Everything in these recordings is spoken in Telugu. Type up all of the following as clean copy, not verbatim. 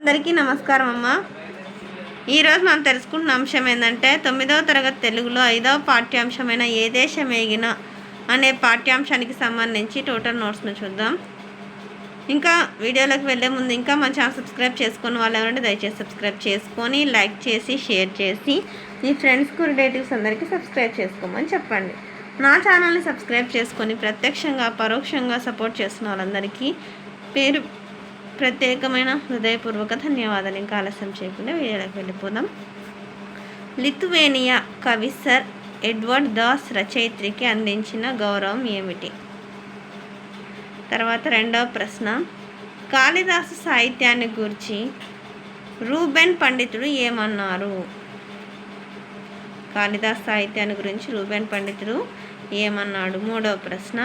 అందరికీ నమస్కారం అమ్మ. ఈరోజు మనం తెలుసుకుంటున్న అంశం ఏంటంటే 9వ తరగతి తెలుగులో 5వ పాఠ్యాంశమైన ఏ దేశం ఏగిన అనే పాఠ్యాంశానికి సంబంధించి టోటల్ నోట్స్ను చూద్దాం. ఇంకా వీడియోలోకి వెళ్ళే ముందు ఇంకా మన ఛానల్ సబ్స్క్రైబ్ చేసుకుని వాళ్ళు ఎవరంటే దయచేసి సబ్స్క్రైబ్ చేసుకొని లైక్ చేసి షేర్ చేసి మీ ఫ్రెండ్స్కు రిలేటివ్స్ అందరికీ సబ్స్క్రైబ్ చేసుకోమని చెప్పండి. నా ఛానల్ని సబ్స్క్రైబ్ చేసుకొని ప్రత్యక్షంగా పరోక్షంగా సపోర్ట్ చేస్తున్న వాళ్ళందరికీ పేరు ప్రత్యేకమైన హృదయపూర్వక ధన్యవాదాలు. ఇంకా ఆలస్యం చేయకుండా వీడియోలోకి వెళ్ళిపోదాం. లిథువేనియా కవి సర్ ఎడ్వర్డ్ దాస్ రచయిత్రికి అందించిన గౌరవం ఏమిటి? తర్వాత రెండవ ప్రశ్న, కాళిదాసు సాహిత్యాన్ని గురించి రూబెన్ పండితుడు ఏమన్నారు? కాళిదాసు సాహిత్యాన్ని గురించి రూబెన్ పండితుడు ఏమన్నాడు? మూడవ ప్రశ్న,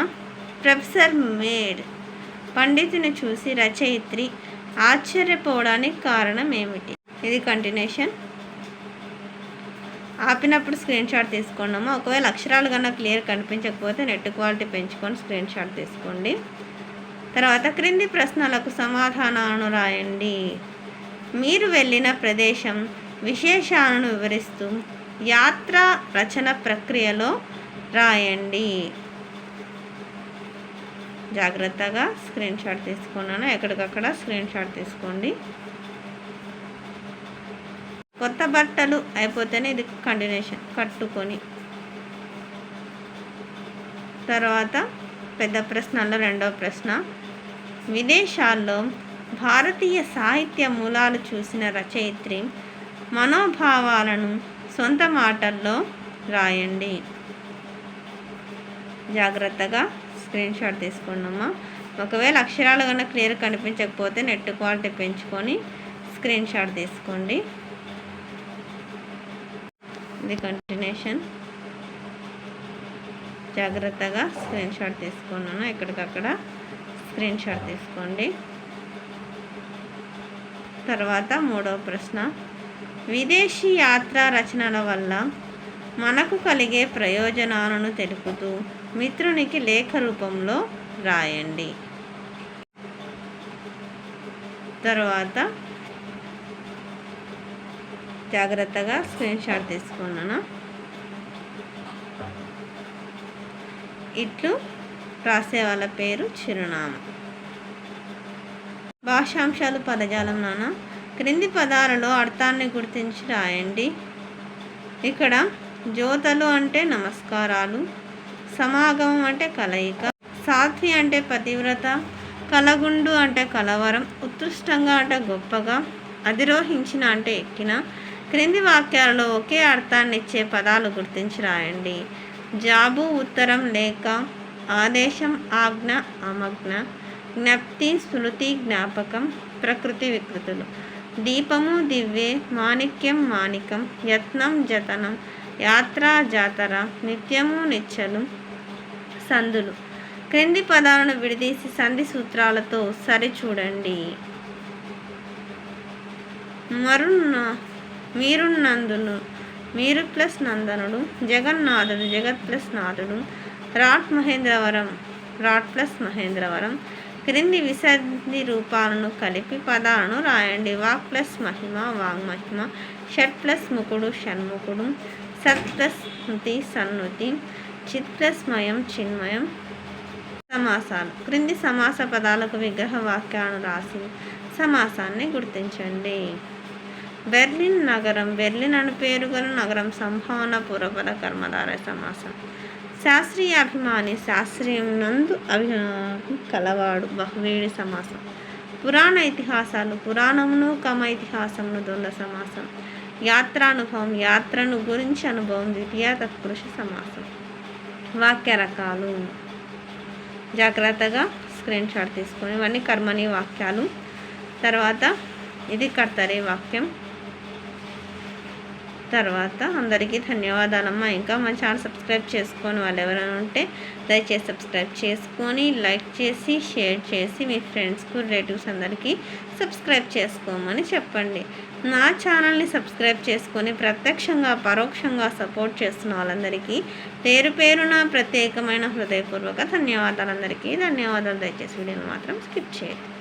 ప్రొఫెసర్ మేడ్ పండితుని చూసి రచయిత్రి ఆశ్చర్యపోవడానికి కారణం ఏమిటి? ఇది కంటిన్యూషన్. ఆపినప్పుడు స్క్రీన్ షాట్ తీసుకోండమ్మా. ఒకవేళ అక్షరాలు కన్నా క్లియర్ కనిపించకపోతే నెట్ క్వాలిటీ పెంచుకొని స్క్రీన్ షాట్ తీసుకోండి. తర్వాత క్రింది ప్రశ్నలకు సమాధానాలను రాయండి. మీరు వెళ్ళిన ప్రదేశం విశేషాలను వివరిస్తూ యాత్ర రచన ప్రక్రియలో రాయండి. జాగ్రత్తగా స్క్రీన్ షాట్ తీసుకున్నాను, ఎక్కడికక్కడ స్క్రీన్ షాట్ తీసుకోండి. కొత్త బట్టలు అయిపోతేనే ఇది కంటిన్యూషన్. కట్టుకొని తర్వాత పెద్ద ప్రశ్నలో రెండవ ప్రశ్న, విదేశాల్లో భారతీయ సాహిత్య మూలాలు చూసిన రచయిత్రి మనోభావాలను సొంత మాటల్లో రాయండి. జాగ్రత్తగా స్క్రీన్ షాట్ తీసుకోండమ్మా. ఒకవేళ అక్షరాలు కన్నా క్లియర్ కనిపించకపోతే నెట్ క్వాలిటీ పెంచుకొని స్క్రీన్ షాట్ తీసుకోండి. ఇది కంటిన్యూషన్. జాగ్రత్తగా స్క్రీన్ షాట్ తీసుకున్నాను, ఎక్కడికక్కడ స్క్రీన్ షాట్ తీసుకోండి. తర్వాత మూడవ ప్రశ్న, విదేశీ యాత్రా రచనల వల్ల మనకు కలిగే ప్రయోజనాలను తెలుపుతూ మిత్రునికి లేఖ రూపంలో రాయండి. తర్వాత జాగ్రత్తగా స్క్రీన్ షాట్ తీసుకున్నాను. ఇట్లు రాసే వాళ్ళ పేరు, చిరునామా. భాషాంశాలు పదజాలం నాన్న. క్రింది పదాలలో అర్థాన్ని గుర్తించి రాయండి. ఇక్కడ జ్యోతలు అంటే నమస్కారాలు, సమాగమం అంటే కలయిక, సాధ్వి అంటే పతివ్రత, కలగుండు అంటే కలవరం, ఉత్కృష్టంగా అంటే గొప్పగా, అధిరోహించిన అంటే ఎక్కిన. క్రింది వాక్యాలలో ఒకే అర్థాన్ని ఇచ్చే పదాలు గుర్తించి రాయండి. జాబు ఉత్తరం, లేక, ఆదేశం ఆజ్ఞ అమగ్న, జ్ఞప్తి స్మృతి జ్ఞాపకం, ప్రకృతి వికృతులు. దీపము దివ్యే, మాణిక్యం మాణికం, యత్నం జతనం, యాత్ర జాతర, నిత్యము నిచ్చలు. సందులు. క్రింది పదాలను విడదీసి సంధి సూత్రాలతో సరిచూడండి. మీరున్నందును, మీరు ప్లస్ నందనుడు, జగన్నాథుడు, జగత్ ప్లస్ నాథుడు, రాట్ మహేంద్రవరం, రాట్ ప్లస్ మహేంద్రవరం. క్రింది విసంధి రూపాలను కలిపి పదాలను రాయండి. వాక్ ప్లస్ మహిమ, వాగ్మహిమ, షట్ ప్లస్ ముకుడు, షణ్ముకుడు, సత్ ప్లస్ స్మృతి, సన్నుతి, చిత్ ప్లస్ మయం, చిన్మయం. సమాసాలు. క్రింది సమాస పదాలకు విగ్రహ వాక్యాలను రాసి సమాసాన్ని గుర్తించండి. బెర్లిన్ నగరం, బెర్లిన్ అని పేరు గల నగరం. సంభావన పూర్వపద కర్మధారయ సమాసం. శాస్త్రీయ అభిమాని, శాస్త్రీయం నందు అభిమాని కలవాడు, బహువేడి సమాసం. పురాణ ఇతిహాసాలు, పురాణమును కమ ఇతిహాసమును ద్వంద్వ సమాసం. యాత్రానుభవం, యాత్రను గురించి అనుభవం, ద్వితీయ తత్పురుష సమాసం. వాక్య రకాలు. జాగ్రత్తగా స్క్రీన్ షాట్ తీసుకొని ఇవన్నీ కర్మని వాక్యాలు. తర్వాత ఇది కర్తరి వాక్యం. తర్వాత అందరికీ ధన్యవాదాలమ్మా. ఇంకా మన ఛానల్ సబ్స్క్రైబ్ చేసుకొని వాళ్ళు ఎవరైనా ఉంటే దయచేసి సబ్స్క్రైబ్ చేసుకొని లైక్ చేసి షేర్ చేసి మీ ఫ్రెండ్స్కు రిలేటివ్స్ అందరికీ సబ్స్క్రైబ్ చేసుకోమని చెప్పండి. నా ఛానల్ని సబ్స్క్రైబ్ చేసుకొని ప్రత్యక్షంగా పరోక్షంగా సపోర్ట్ చేస్తున్న వాళ్ళందరికీ పేరు పేరున ప్రత్యేకమైన హృదయపూర్వక ధన్యవాదాలు. అందరికీ ధన్యవాదాలు. దయచేసి వీడియోని మాత్రం స్కిప్ చేయండి.